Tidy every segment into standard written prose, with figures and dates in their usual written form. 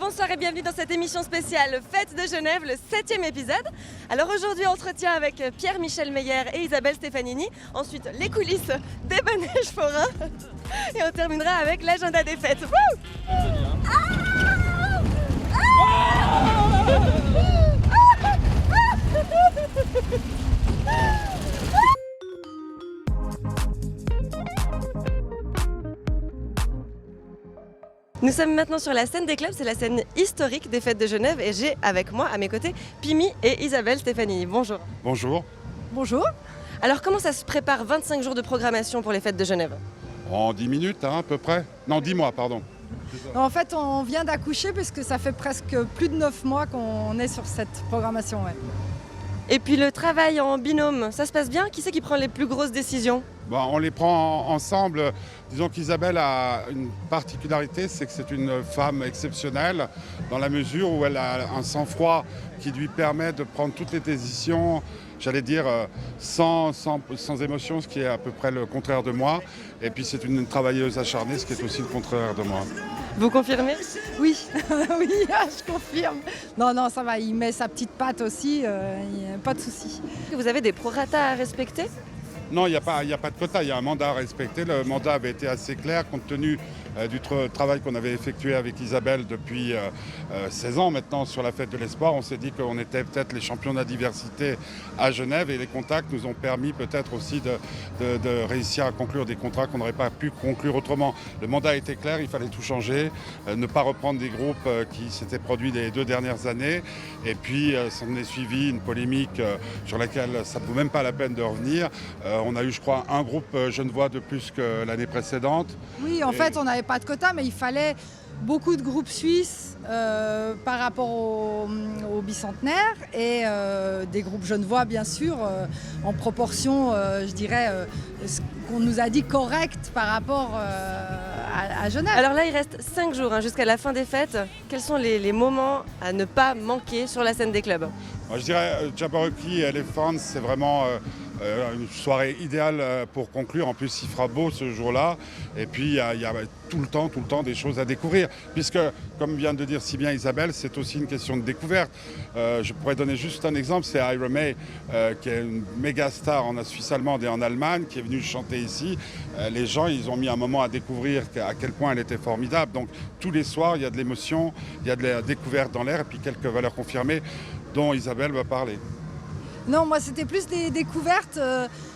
bonsoir et bienvenue dans cette émission spéciale Fête de Genève, le 7e épisode. Alors aujourd'hui, entretien avec Pierre-Michel Meyer et Isabelle Stefanini. Ensuite, les coulisses des manèges forains. Et on terminera avec l'agenda des fêtes. Wouh! Nous sommes maintenant sur la scène des clubs, c'est la scène historique des fêtes de Genève et j'ai avec moi à mes côtés Pimi et Isabelle Stefanini. Bonjour. Bonjour. Bonjour. Alors comment ça se prépare 25 jours de programmation pour les fêtes de Genève? En 10 minutes à peu près. Non, 10 mois, pardon. En fait, on vient d'accoucher puisque ça fait presque plus de 9 mois qu'on est sur cette programmation. Ouais. Et puis le travail en binôme, ça se passe bien? Qui c'est qui prend les plus grosses décisions? On les prend ensemble. Disons qu'Isabelle a une particularité, c'est que c'est une femme exceptionnelle dans la mesure où elle a un sang-froid qui lui permet de prendre toutes les décisions, j'allais dire, sans émotion, ce qui est à peu près le contraire de moi. Et puis c'est une travailleuse acharnée, ce qui est aussi le contraire de moi. Vous confirmez? Oui, oui, je confirme. Non, ça va, il met sa petite patte aussi, pas de souci. Vous avez des proratas à respecter? Non, il n'y a pas de quota, il y a un mandat à respecter. Le mandat avait été assez clair compte tenu du travail qu'on avait effectué avec Isabelle depuis 16 ans maintenant sur la fête de l'espoir. On s'est dit qu'on était peut-être les champions de la diversité à Genève et les contacts nous ont permis peut-être aussi de réussir à conclure des contrats qu'on n'aurait pas pu conclure autrement. Le mandat était clair, il fallait tout changer, ne pas reprendre des groupes qui s'étaient produits les 2 dernières années. Et puis s'en est suivi une polémique sur laquelle ça ne vaut même pas la peine de revenir. On a eu, je crois, un groupe genevois de plus que l'année précédente. Oui, en fait, on n'avait pas de quota, mais il fallait beaucoup de groupes suisses par rapport au bicentenaire et des groupes genevois, bien sûr, en proportion, je dirais, ce qu'on nous a dit correct par rapport à Genève. Alors là, il reste 5 jours jusqu'à la fin des fêtes. Quels sont les moments à ne pas manquer sur la scène des clubs? Moi, je dirais Jabberwocky Elephants, c'est vraiment une soirée idéale pour conclure. En plus, il fera beau ce jour-là. Et puis, il y a tout le temps des choses à découvrir. Puisque, comme vient de dire si bien Isabelle, c'est aussi une question de découverte. Je pourrais donner juste un exemple, c'est Ira May, qui est une méga star en Suisse allemande et en Allemagne, qui est venue chanter ici. Les gens, ils ont mis un moment à découvrir à quel point elle était formidable. Donc, tous les soirs, il y a de l'émotion, il y a de la découverte dans l'air et puis quelques valeurs confirmées dont Isabelle va parler. Non, moi c'était plus des découvertes.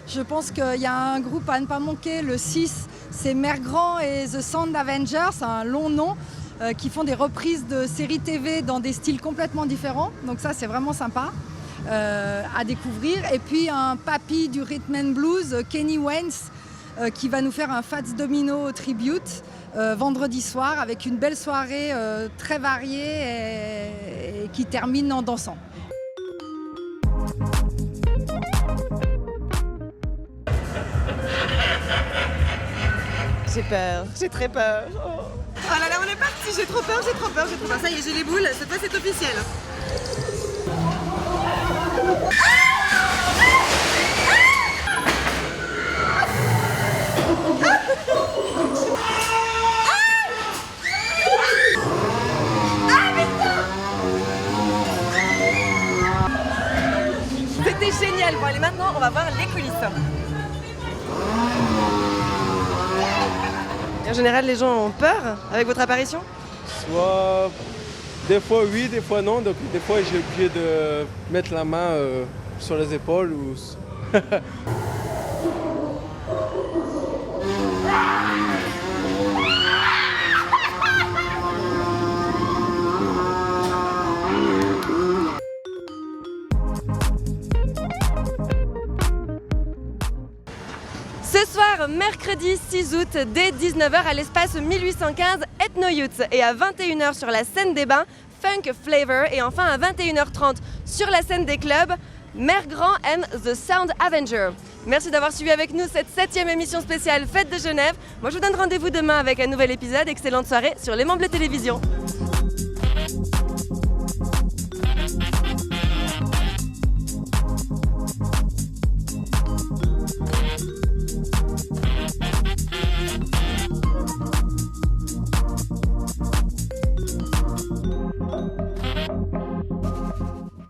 Je pense qu'il y a un groupe à ne pas manquer, le 6, c'est Mergrand et The Sound Avengers, c'est un long nom, qui font des reprises de séries TV dans des styles complètement différents. Donc ça c'est vraiment sympa à découvrir. Et puis un papy du rhythm and blues, Kenny Waynes, qui va nous faire un Fats Domino tribute vendredi soir avec une belle soirée très variée et qui termine en dansant. J'ai peur, j'ai très peur. Oh là là, on est parti, j'ai trop peur. Ça y est, j'ai les boules, cette fois c'est officiel. C'était génial. Bon allez, maintenant on va voir les coulisses. En général, les gens ont peur avec votre apparition? Soit des fois oui, des fois non. Donc des fois j'ai obligé de mettre la main sur les épaules. Ce soir, mercredi 6 août, dès 19h à l'espace 1815 Ethno Youth et à 21h sur la scène des bains, Funk Flavor et enfin à 21h30 sur la scène des clubs, Mergrand and The Sound Avenger. Merci d'avoir suivi avec nous cette 7e émission spéciale Fête de Genève. Moi je vous donne rendez-vous demain avec un nouvel épisode. Excellente soirée sur Les Membres de Télévision.